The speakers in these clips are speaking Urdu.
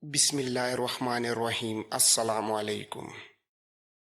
بسم اللہ الرحمن الرحیم السلام علیکم۔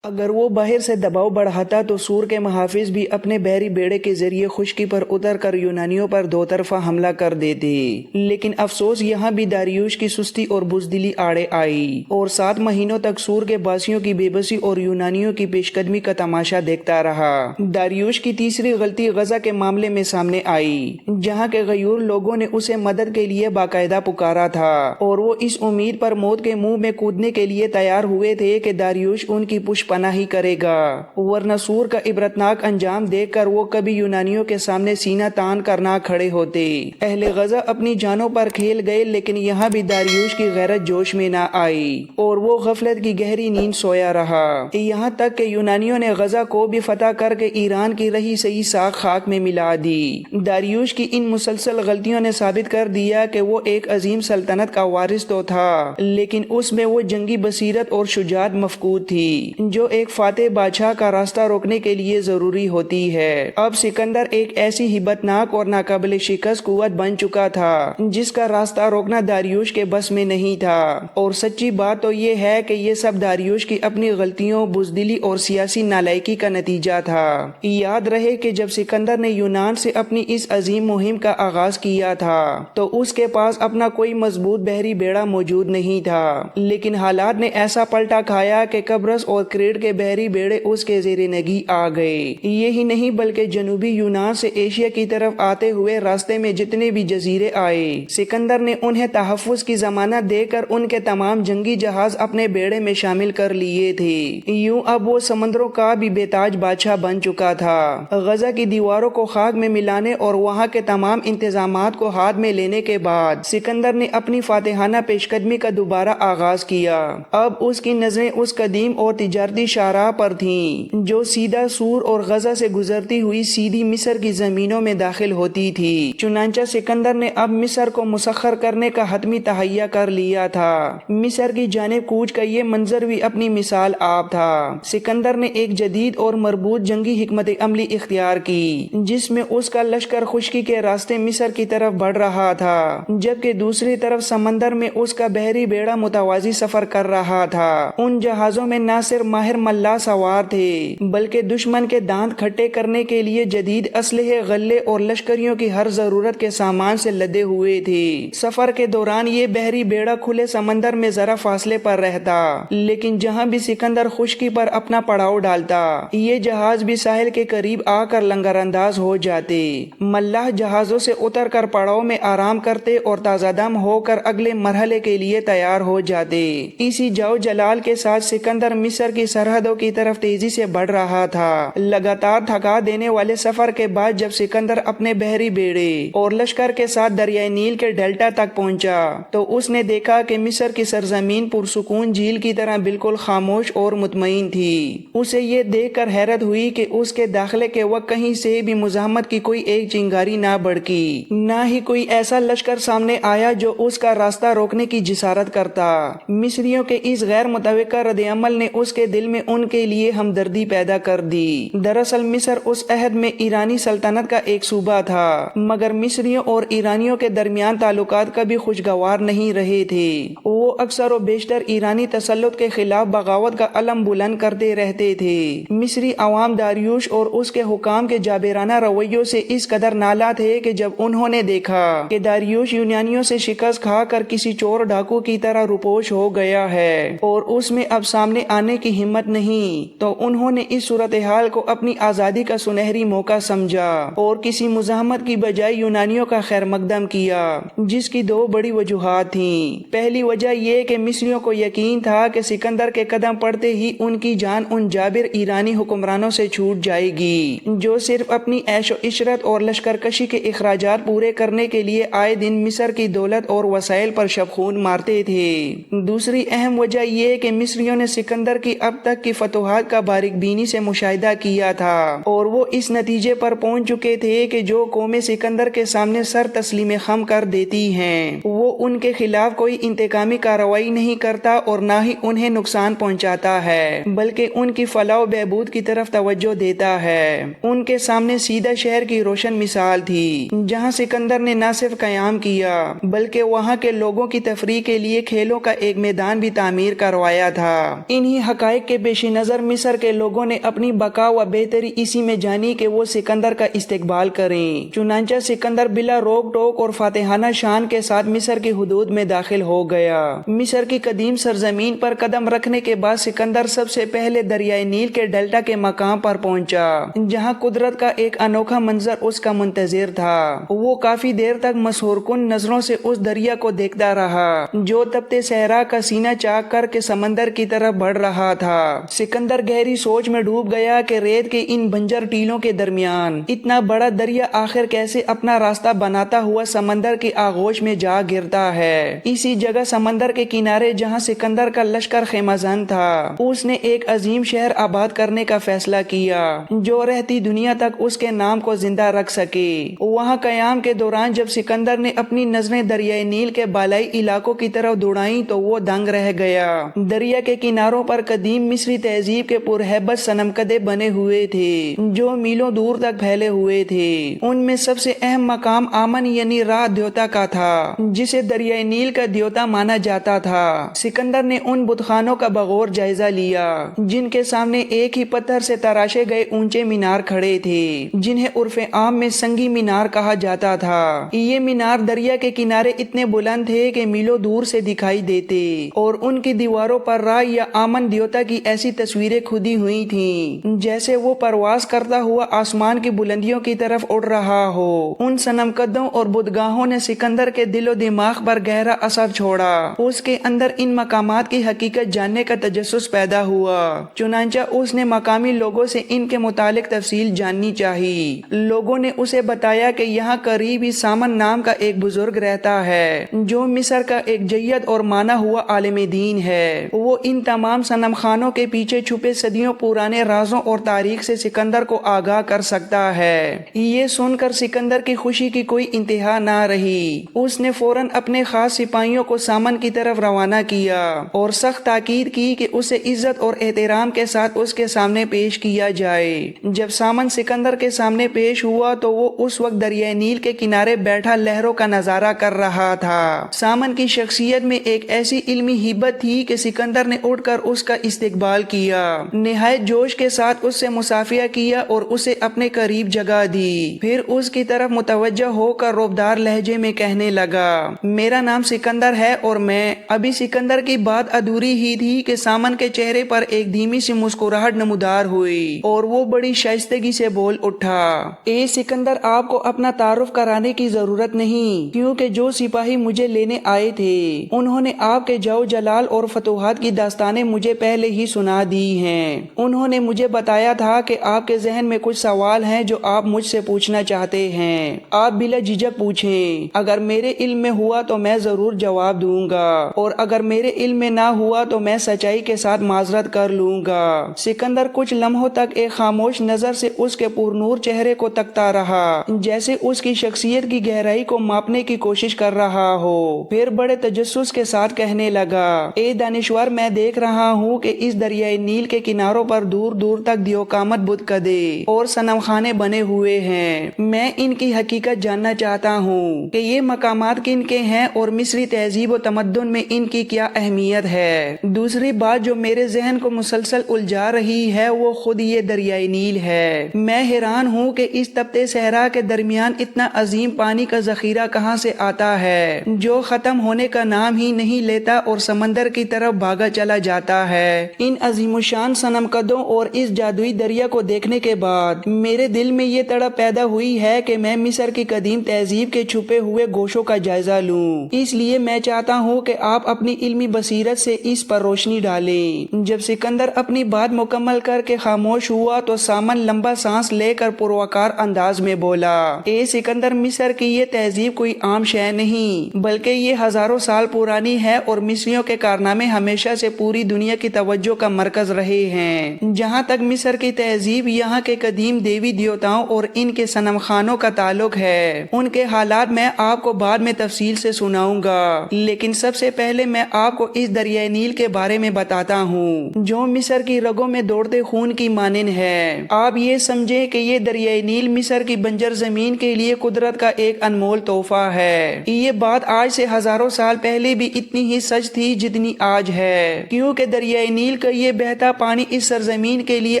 اگر وہ باہر سے دباؤ بڑھاتا تو سور کے محافظ بھی اپنے بحری بیڑے کے ذریعے خشکی پر اتر کر یونانیوں پر دو طرفہ حملہ کر دیتے، لیکن افسوس یہاں بھی داریوش کی سستی اور بزدلی آڑے آئی اور 7 مہینوں تک سور کے باسیوں کی بے بسی اور یونانیوں کی پیش قدمی کا تماشا دیکھتا رہا۔ داریوش کی تیسری غلطی غزہ کے معاملے میں سامنے آئی، جہاں کے غیور لوگوں نے اسے مدد کے لیے باقاعدہ پکارا تھا اور وہ اس امید پر موت کے منہ میں کودنے کے لیے تیار ہوئے تھے کہ داریوش ان کی پشت پناہی کرے گا، ورنہ سور کا عبرتناک انجام دیکھ کر وہ کبھی یونانیوں کے سامنے سینہ تان کر نہ کھڑے ہوتے۔ اہل غزہ اپنی جانوں پر کھیل گئے، لیکن یہاں بھی داریوش کی غیرت جوش میں نہ آئی اور وہ غفلت کی گہری نیند سویا رہا، یہاں تک کہ یونانیوں نے غزہ کو بھی فتح کر کے ایران کی رہی سہی ساکھ خاک میں ملا دی۔ داریوش کی ان مسلسل غلطیوں نے ثابت کر دیا کہ وہ ایک عظیم سلطنت کا وارث تو تھا، لیکن اس میں وہ جنگی بصیرت اور شجاعت مفقود تھی جو ایک فاتح بادشاہ کا راستہ روکنے کے لیے ضروری ہوتی ہے۔ اب سکندر ایک ایسی ہیبت ناک اور ناقابل شکست قوت بن چکا تھا جس کا راستہ روکنا داریوش کے بس میں نہیں تھا، اور سچی بات تو یہ ہے کہ یہ سب داریوش کی اپنی غلطیوں، بزدلی اور سیاسی نالائکی کا نتیجہ تھا۔ یاد رہے کہ جب سکندر نے یونان سے اپنی اس عظیم مہم کا آغاز کیا تھا تو اس کے پاس اپنا کوئی مضبوط بحری بیڑا موجود نہیں تھا، لیکن حالات نے ایسا پلٹا کھایا کہ قبرص اور کریٹ کے بحری بیڑے اس کے زیر نگی آ گئے۔ یہی نہیں بلکہ جنوبی یونان سے ایشیا کی طرف آتے ہوئے راستے میں جتنے بھی جزیرے آئے، سکندر نے انہیں تحفظ کی ضمانت دے کر ان کے تمام جنگی جہاز اپنے بیڑے میں شامل کر لیے تھے۔ یوں اب وہ سمندروں کا بھی بے تاج بادشاہ بن چکا تھا۔ غزہ کی دیواروں کو خاک میں ملانے اور وہاں کے تمام انتظامات کو ہاتھ میں لینے کے بعد سکندر نے اپنی فاتحانہ پیش قدمی کا دوبارہ آغاز کیا۔ اب اس کی نظریں اس قدیم اور تجارتی شاہراہ پر تھیں جو سیدھا سور اور غزہ سے گزرتی ہوئی سیدھی مصر کی زمینوں میں داخل ہوتی تھی۔ چنانچہ سکندر نے اب مصر کو مسخر کرنے کا حتمی تہیہ کر لیا تھا۔ مصر کی جانب کوچ کا یہ منظر بھی اپنی مثال آپ تھا۔ سکندر نے ایک جدید اور مربوط جنگی حکمت عملی اختیار کی جس میں اس کا لشکر خشکی کے راستے مصر کی طرف بڑھ رہا تھا، جبکہ دوسری طرف سمندر میں اس کا بحری بیڑا متوازی سفر کر رہا تھا۔ ان جہازوں میں نہ صرف ماہر ملاح سوار تھے بلکہ دشمن کے دانت کھٹے کرنے کے لیے جدید اسلحے، غلے اور لشکریوں کی ہر ضرورت کے سامان سے لدے ہوئے تھے۔ سفر کے دوران یہ بحری بیڑا کھلے سمندر میں ذرا فاصلے پر رہتا، لیکن جہاں بھی سکندر خشکی پر اپنا پڑاؤ ڈالتا یہ جہاز بھی ساحل کے قریب آ کر لنگر انداز ہو جاتے۔ ملاح جہازوں سے اتر کر پڑاؤ میں آرام کرتے اور تازہ دم ہو کر اگلے مرحلے کے لیے تیار ہو جاتے۔ اسی جاؤ جلال کے ساتھ سکندر مصر کی سرحدوں کی طرف تیزی سے بڑھ رہا تھا۔ لگاتار تھکا دینے والے سفر کے بعد جب سکندر اپنے بحری بیڑے اور لشکر کے ساتھ دریائے نیل کے ڈیلٹا تک پہنچا تو اس نے دیکھا کہ مصر کی سرزمین پرسکون جھیل کی طرح بالکل خاموش اور مطمئن تھی۔ اسے یہ دیکھ کر حیرت ہوئی کہ اس کے داخلے کے وقت کہیں سے بھی مزاحمت کی کوئی ایک چنگاری نہ بڑکی، نہ ہی کوئی ایسا لشکر سامنے آیا جو اس کا راستہ روکنے کی جسارت کرتا۔ مصریوں کے اس غیر متوقع رد عمل نے اس کے دل میں ان کے لیے ہمدردی پیدا کر دی۔ دراصل مصر اس عہد میں ایرانی سلطنت کا ایک صوبہ تھا، مگر مصریوں اور ایرانیوں کے درمیان تعلقات کبھی خوشگوار نہیں رہے تھے۔ وہ اکثر و بیشتر ایرانی تسلط کے خلاف بغاوت کا علم بلند کرتے رہتے تھے۔ مصری عوام داریوش اور اس کے حکام کے جابرانہ رویوں سے اس قدر نالاں تھے کہ جب انہوں نے دیکھا کہ داریوش یونانیوں سے شکست کھا کر کسی چور ڈاکو کی طرح روپوش ہو گیا ہے اور اس میں اب سامنے آنے کی ہمت نہیں، تو انہوں نے اس صورتحال کو اپنی آزادی کا سنہری موقع سمجھا اور کسی مزاحمت کی بجائے یونانیوں کا خیر مقدم کیا، جس کی 2 بڑی وجوہات تھیں۔ پہلی وجہ یہ کہ مصریوں کو یقین تھا کہ سکندر کے قدم پڑتے ہی ان کی جان ان جابر ایرانی حکمرانوں سے چھوٹ جائے گی جو صرف اپنی عیش و عشرت اور لشکر کشی کے اخراجات پورے کرنے کے لیے آئے دن مصر کی دولت اور وسائل پر شب خون مارتے تھے۔ دوسری اہم وجہ یہ کہ مصریوں نے سکندر کی اب تک کی فتوحات کا باریک بینی سے مشاہدہ کیا تھا اور وہ اس نتیجے پر پہنچ چکے تھے کہ جو قوم سکندر کے سامنے سر تسلیم خم کر دیتی ہیں وہ ان کے خلاف کوئی انتقامی کارروائی نہیں کرتا اور نہ ہی انہیں نقصان پہنچاتا ہے بلکہ ان کی فلاح و بہبود کی طرف توجہ دیتا ہے۔ ان کے سامنے سیدھا شہر کی روشن مثال تھی جہاں سکندر نے نہ صرف قیام کیا بلکہ وہاں کے لوگوں کی تفریح کے لیے کھیلوں کا ایک میدان بھی تعمیر کروایا تھا۔ انہی حقائق کے پیش نظر مصر کے لوگوں نے اپنی بقا و بہتری اسی میں جانی کہ وہ سکندر کا استقبال کریں۔ چنانچہ سکندر بلا روک ٹوک اور فاتحانہ شان کے ساتھ مصر کی حدود میں داخل ہو گیا۔ مصر کی قدیم سرزمین پر قدم رکھنے کے بعد سکندر سب سے پہلے دریائے نیل کے ڈیلٹا کے مقام پر پہنچا جہاں قدرت کا ایک انوکھا منظر اس کا منتظر تھا۔ وہ کافی دیر تک مسحور کن نظروں سے اس دریا کو دیکھتا رہا جو تپتے صحرا کا سینہ چاک کر کے سمندر کی طرف بڑھ رہا تھا۔ سکندر گہری سوچ میں ڈوب گیا کہ ریت کے ان بنجر ٹیلوں کے درمیان اتنا بڑا دریا آخر کیسے اپنا راستہ بناتا ہوا سمندر کی آغوش میں جا گرتا ہے۔ اسی جگہ سمندر کے کنارے جہاں سکندر کا لشکر خیمہ زن تھا اس نے ایک عظیم شہر آباد کرنے کا فیصلہ کیا جو رہتی دنیا تک اس کے نام کو زندہ رکھ سکے۔ وہاں قیام کے دوران جب سکندر نے اپنی نظریں دریائے نیل کے بالائی علاقوں کی طرف دوڑائیں تو وہ دنگ رہ گیا۔ دریا کے کناروں پر قدیم مصری تہذیب کے پرہیبت صنم کدے بنے ہوئے تھے جو میلوں دور تک پھیلے ہوئے تھے۔ ان میں سب سے اہم مقام آمن یعنی راہ دیوتا کا تھا جسے دریائے نیل کا دیوتا مانا جاتا تھا۔ سکندر نے ان بت خانوں کا بغور جائزہ لیا جن کے سامنے ایک ہی پتھر سے تراشے گئے اونچے مینار کھڑے تھے جنہیں عرف عام میں سنگی مینار کہا جاتا تھا۔ یہ مینار دریا کے کنارے اتنے بلند تھے کہ میلوں دور سے دکھائی دیتے اور ان کی دیواروں پر راہ یا آمن دیوتا کی ایسی تصویریں کھدی ہوئی تھیں جیسے وہ پرواز کرتا ہوا آسمان کی بلندیوں کی طرف اڑ رہا ہو۔ ان صنم قدوں اور بدگاہوں نے سکندر کے دل و دماغ پر گہرا اثر چھوڑا۔ اس کے اندر ان مقامات کی حقیقت جاننے کا تجسس پیدا ہوا۔ چنانچہ اس نے مقامی لوگوں سے ان کے متعلق تفصیل جاننی چاہی۔ لوگوں نے اسے بتایا کہ یہاں قریب ہی سامن نام کا ایک بزرگ رہتا ہے جو مصر کا ایک جید اور مانا ہوا عالم دین ہے۔ وہ ان تمام صنم خانوں کے پیچھے چھپے صدیوں پرانے رازوں اور تاریخ سے سکندر کو آگاہ کر سکتا ہے۔ یہ سن کر سکندر کی خوشی کی کوئی انتہا نہ رہی۔ اس نے فوراً اپنے خاص سپاہیوں کو سامن کی طرف روانہ کیا اور سخت تاکید کی کہ اسے عزت اور احترام کے ساتھ اس کے سامنے پیش کیا جائے۔ جب سامن سکندر کے سامنے پیش ہوا تو وہ اس وقت دریائے نیل کے کنارے بیٹھا لہروں کا نظارہ کر رہا تھا۔ سامن کی شخصیت میں ایک ایسی علمی ہیبت تھی کہ سکندر نے اٹھ کر اس کا استقبال کیا، نہایت جوش کے ساتھ اس سے مصافحہ کیا اور اسے اپنے قریب جگہ دی۔ پھر اس کی طرف متوجہ ہو کر رعبدار لہجے میں کہنے لگا، میرا نام سکندر ہے اور میں۔ ابھی سکندر کی بات ادھوری ہی تھی کہ سامن کے چہرے پر ایک دھیمی سی مسکراہٹ نمودار ہوئی اور وہ بڑی شائستگی سے بول اٹھا، اے سکندر، آپ کو اپنا تعارف کرانے کی ضرورت نہیں کیونکہ جو سپاہی مجھے لینے آئے تھے انہوں نے آپ کے جاؤ جلال اور فتوحات کی داستانیں مجھے پہلے ہی سنا دی ہیں۔ انہوں نے مجھے بتایا تھا کہ آپ کے ذہن میں کچھ سوال ہیں جو آپ مجھ سے پوچھنا چاہتے ہیں۔ آپ بلا جھجک پوچھیں۔ اگر میرے علم میں ہوا تو میں ضرور جواب دوں گا اور اگر میرے علم میں نہ ہوا تو میں سچائی کے ساتھ معذرت کر لوں گا۔ سکندر کچھ لمحوں تک ایک خاموش نظر سے اس کے پرنور چہرے کو تکتا رہا جیسے اس کی شخصیت کی گہرائی کو ماپنے کی کوشش کر رہا ہو۔ پھر بڑے تجسس کے ساتھ کہنے لگا، اے دانشور، میں دیکھ رہا ہوں کہ اس دریائے نیل کے کناروں پر دور دور تک دیوقامت بت کدے اور صنم خانے بنے ہوئے ہیں۔ میں ان کی حقیقت جاننا چاہتا ہوں کہ یہ مقامات کن کے ہیں اور مصری تہذیب و تمدن میں ان کی کیا اہمیت ہے۔ دوسری بات جو میرے ذہن کو مسلسل الجھا رہی ہے وہ خود یہ دریائے نیل ہے۔ میں حیران ہوں کہ اس تپتے صحرا کے درمیان اتنا عظیم پانی کا ذخیرہ کہاں سے آتا ہے جو ختم ہونے کا نام ہی نہیں لیتا اور سمندر کی طرف بھاگا چلا جاتا ہے۔ ان عظیم الشان صنم قدوں اور اس جادوئی دریا کو دیکھنے کے بعد میرے دل میں یہ تڑپ پیدا ہوئی ہے کہ میں مصر کی قدیم تہذیب کے چھپے ہوئے گوشوں کا جائزہ لوں۔ اس لیے میں چاہتا ہوں کہ آپ اپنی علمی بصیرت سے اس پر روشنی ڈالیں۔ جب سکندر اپنی بات مکمل کر کے خاموش ہوا تو سامن لمبا سانس لے کر پروقار انداز میں بولا، اے سکندر، مصر کی یہ تہذیب کوئی عام شے نہیں بلکہ یہ ہزاروں سال پرانی ہے اور مصریوں کے کارنامے ہمیشہ سے پوری دنیا کی توجہ توجہ کا مرکز رہے ہیں۔ جہاں تک مصر کی تہذیب، یہاں کے قدیم دیوی دیوتاؤں اور ان کے صنم خانوں کا تعلق ہے، ان کے حالات میں آپ کو بعد میں تفصیل سے سناؤں گا، لیکن سب سے پہلے میں آپ کو اس دریائے نیل کے بارے میں بتاتا ہوں جو مصر کی رگوں میں دوڑتے خون کی مانند ہے۔ آپ یہ سمجھیں کہ یہ دریائے نیل مصر کی بنجر زمین کے لیے قدرت کا ایک انمول تحفہ ہے۔ یہ بات آج سے ہزاروں سال پہلے بھی اتنی ہی سچ تھی جتنی آج ہے، کیونکہ دریائے نیل کا یہ بہتا پانی اس سرزمین کے لیے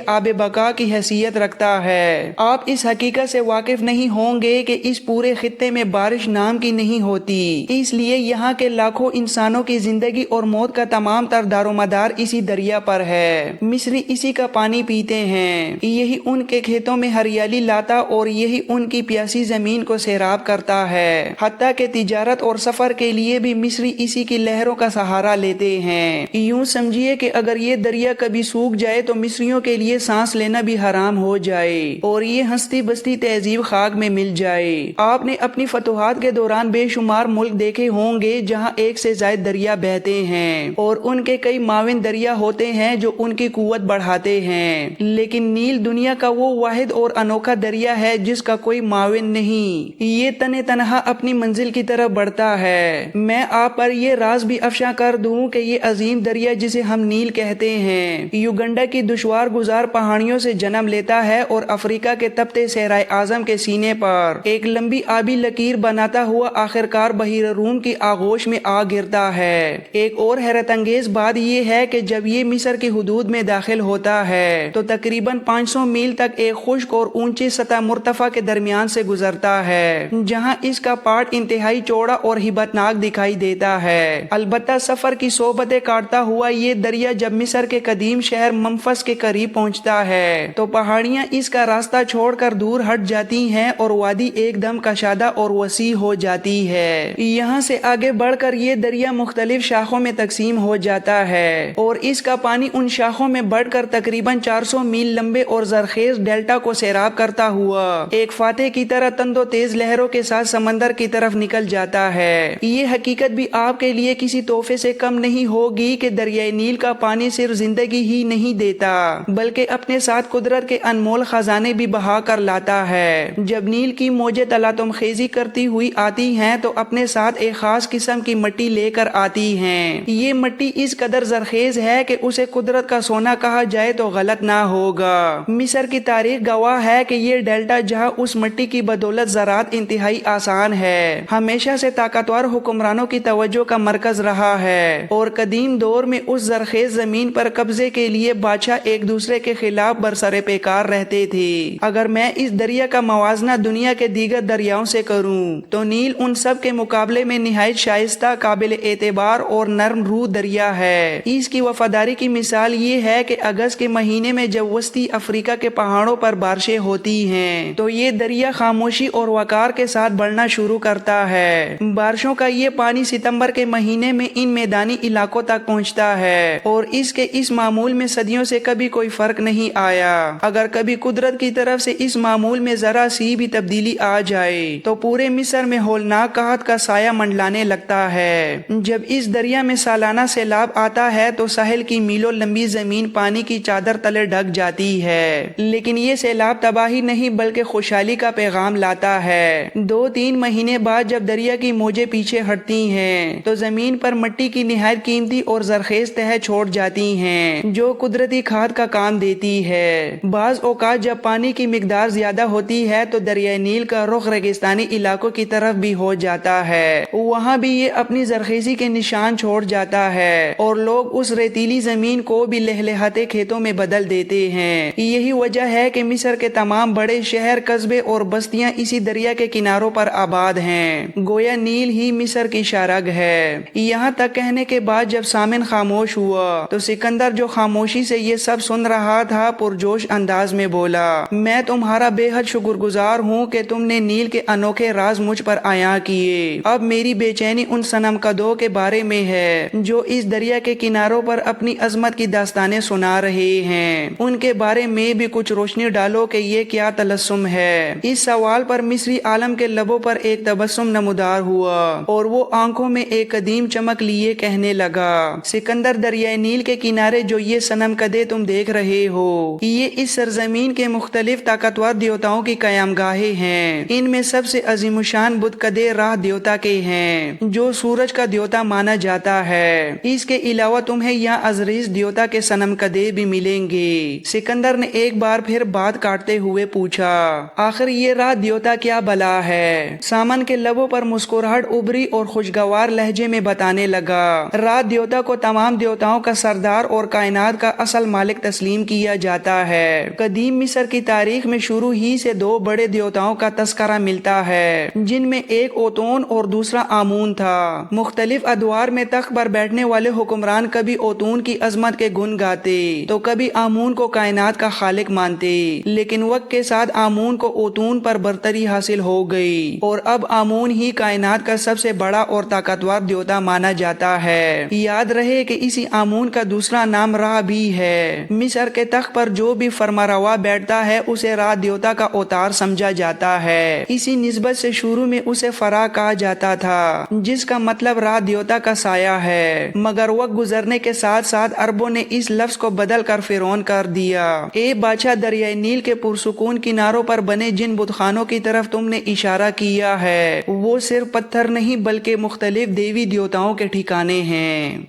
آب بقا کی حیثیت رکھتا ہے۔ آپ اس حقیقت سے واقف نہیں ہوں گے کہ اس پورے خطے میں بارش نام کی نہیں ہوتی، اس لیے یہاں کے لاکھوں انسانوں کی زندگی اور موت کا تمام تر دار و مدار اسی دریا پر ہے۔ مصری اسی کا پانی پیتے ہیں، یہی ان کے کھیتوں میں ہریالی لاتا اور یہی ان کی پیاسی زمین کو سیراب کرتا ہے۔ حتیٰ کہ تجارت اور سفر کے لیے بھی مصری اسی کی لہروں کا سہارا لیتے ہیں۔ یوں سمجھیے کہ اگر یہ دریا کبھی سوکھ جائے تو مصریوں کے لیے سانس لینا بھی حرام ہو جائے اور یہ ہستی بستی تہذیب خاک میں مل جائے۔ آپ نے اپنی فتوحات کے دوران بے شمار ملک دیکھے ہوں گے جہاں ایک سے زائد دریا بہتے ہیں اور ان کے کئی معاون دریا ہوتے ہیں جو ان کی قوت بڑھاتے ہیں، لیکن نیل دنیا کا وہ واحد اور انوکھا دریا ہے جس کا کوئی معاون نہیں۔ یہ تنہا اپنی منزل کی طرف بڑھتا ہے۔ میں آپ پر یہ راز بھی افشا کر دوں کہ یہ عظیم دریا جسے ہم نیل کہتے ہیں، یوگنڈا کی دشوار گزار پہاڑیوں سے جنم لیتا ہے اور افریقہ کے تپتے صحرائے اعظم کے سینے پر ایک لمبی آبی لکیر بناتا ہوا آخرکار بحیرہ روم کی آغوش میں آ گرتا ہے۔ ایک اور حیرت انگیز بات یہ ہے کہ جب یہ مصر کی حدود میں داخل ہوتا ہے تو تقریباً 500 میل تک ایک خشک اور اونچی سطح مرتفع کے درمیان سے گزرتا ہے، جہاں اس کا پاٹ انتہائی چوڑا اور ہیبت ناک دکھائی دیتا ہے۔ البتہ سفر کی صحبتیں کاٹتا ہوا یہ دریا جب مصر کے قدیم شہر منفس کے قریب پہنچتا ہے تو پہاڑیاں اس کا راستہ چھوڑ کر دور ہٹ جاتی ہیں اور وادی ایک دم کشادہ اور وسیع ہو جاتی ہے۔ یہاں سے آگے بڑھ کر یہ دریا مختلف شاخوں میں تقسیم ہو جاتا ہے اور اس کا پانی ان شاخوں میں بڑھ کر تقریباً 400 میل لمبے اور زرخیز ڈیلٹا کو سیراب کرتا ہوا ایک فاتح کی طرح تند و تیز لہروں کے ساتھ سمندر کی طرف نکل جاتا ہے۔ یہ حقیقت بھی آپ کے لیے کسی تحفے سے کم نہیں ہوگی کہ دریائے نیل کا پانی صرف زندگی ہی نہیں دیتا بلکہ اپنے ساتھ قدرت کے انمول خزانے بھی بہا کر لاتا ہے۔ جب نیل کی موجیں تلاطم خیزی کرتی ہوئی آتی ہیں تو اپنے ساتھ ایک خاص قسم کی مٹی لے کر آتی ہیں۔ یہ مٹی اس قدر زرخیز ہے کہ اسے قدرت کا سونا کہا جائے تو غلط نہ ہوگا۔ مصر کی تاریخ گواہ ہے کہ یہ ڈیلٹا جہاں اس مٹی کی بدولت زراعت انتہائی آسان ہے، ہمیشہ سے طاقتور حکمرانوں کی توجہ کا مرکز رہا ہے اور قدیم دور میں اس زرخیز زمین پر قبضے کے لیے بادشاہ ایک دوسرے کے خلاف برسر پیکار رہتے تھے۔ اگر میں اس دریا کا موازنہ دنیا کے دیگر دریاؤں سے کروں تو نیل ان سب کے مقابلے میں نہایت شائستہ، قابل اعتبار اور نرم روح دریا ہے۔ اس کی وفاداری کی مثال یہ ہے کہ اگست کے مہینے میں جب وسطی افریقہ کے پہاڑوں پر بارشیں ہوتی ہیں تو یہ دریا خاموشی اور وقار کے ساتھ بڑھنا شروع کرتا ہے۔ بارشوں کا یہ پانی ستمبر کے مہینے میں ان میدانی علاقوں تک پہنچتا ہے اور اس کے اس معمول میں صدیوں سے کبھی کوئی فرق نہیں آیا۔ اگر کبھی قدرت کی طرف سے اس معمول میں ذرا سی بھی تبدیلی آ جائے تو پورے مصر میں ہولناک قحط کا سایہ منڈلانے لگتا ہے۔ جب اس دریا میں سالانہ سیلاب آتا ہے تو ساحل کی میلوں لمبی زمین پانی کی چادر تلے ڈھک جاتی ہے، لیکن یہ سیلاب تباہی نہیں بلکہ خوشحالی کا پیغام لاتا ہے۔ 2-3 مہینے بعد جب دریا کی موجیں پیچھے ہٹتی ہیں تو زمین پر مٹی کی نہایت قیمتی اور زرخیز تہہ چھوڑ جاتی ہیں جو قدرتی کھاد کا کام دیتی ہے۔ بعض اوقات جب پانی کی مقدار زیادہ ہوتی ہے تو دریائے نیل کا رخ ریگستانی علاقوں کی طرف بھی ہو جاتا ہے، وہاں بھی یہ اپنی زرخیزی کے نشان چھوڑ جاتا ہے اور لوگ اس ریتیلی زمین کو بھی لہلہاتے کھیتوں میں بدل دیتے ہیں۔ یہی وجہ ہے کہ مصر کے تمام بڑے شہر، قصبے اور بستیاں اسی دریا کے کناروں پر آباد ہیں، گویا نیل ہی مصر کی شارگ ہے۔ یہاں تک کہنے کے بعد جب سامن خاموش ہوا تو سکندر جو خاموشی سے یہ سب سن رہا تھا پرجوش انداز میں بولا، میں تمہارا بے حد شکر گزار ہوں کہ تم نے نیل کے انوکھے راز مجھ پر عیاں کیے۔ اب میری بے چینی ان صنم قدوں کے بارے میں ہے جو اس دریا کے کناروں پر اپنی عظمت کی داستانیں سنا رہے ہیں، ان کے بارے میں بھی کچھ روشنی ڈالو کہ یہ کیا طلسم ہے۔ اس سوال پر مصری عالم کے لبوں پر ایک تبسم نمودار ہوا اور وہ آنکھوں میں ایک قدیم چمک لیے کہنے لگا، سکندر دریائے نیل کے کنارے جو یہ صنم کدے تم دیکھ رہے ہو یہ اس سرزمین کے مختلف طاقتور دیوتاؤں کی قیام گاہیں ہیں۔ ان میں سب سے عظیم الشان بت کدے راہ دیوتا کے ہیں جو سورج کا دیوتا مانا جاتا ہے۔ اس کے علاوہ تمہیں یہاں ازریس دیوتا کے صنم کدے بھی ملیں گے۔ سکندر نے ایک بار پھر بات کاٹتے ہوئے پوچھا، آخر یہ راہ دیوتا کیا بلا ہے؟ سامن کے لبوں پر مسکراہٹ ابری اور خوشگوار لہجے میں بتانے لگا، راہ دیوتا کو تمام دیوتاؤں کا سردار اور کائنات کا اصل مالک تسلیم کیا جاتا ہے۔ قدیم مصر کی تاریخ میں شروع ہی سے دو بڑے دیوتاؤں کا تذکرہ ملتا ہے جن میں ایک اوتون اور دوسرا آمون تھا۔ مختلف ادوار میں تخت پر بیٹھنے والے حکمران کبھی اوتون کی عظمت کے گن گاتے تو کبھی آمون کو کائنات کا خالق مانتے، لیکن وقت کے ساتھ آمون کو اوتون پر برتری حاصل ہو گئی اور اب آمون ہی کائنات کا سب سے بڑا اور طاقتور دیوتا مانا جاتا ہے۔ یاد رہے کہ اسی آمون کا دوسرا نام را بھی ہے۔ مصر کے تخت پر جو بھی فرمانروا بیٹھتا ہے اسے را دیوتا کا اوتار سمجھا جاتا ہے۔ اسی نسبت سے شروع میں اسے فرا کہا جاتا تھا جس کا مطلب را دیوتا کا سایہ ہے، مگر وقت گزرنے کے ساتھ ساتھ عربوں نے اس لفظ کو بدل کر فرعون کر دیا۔ اے بادشاہ، دریائے نیل کے پرسکون کناروں پر بنے جن بت خانوں کی طرف تم نے اشارہ کیا ہے وہ صرف پتھر نہیں بلکہ مختلف دیوی دیوتاؤں کے ٹھکانے ہیں۔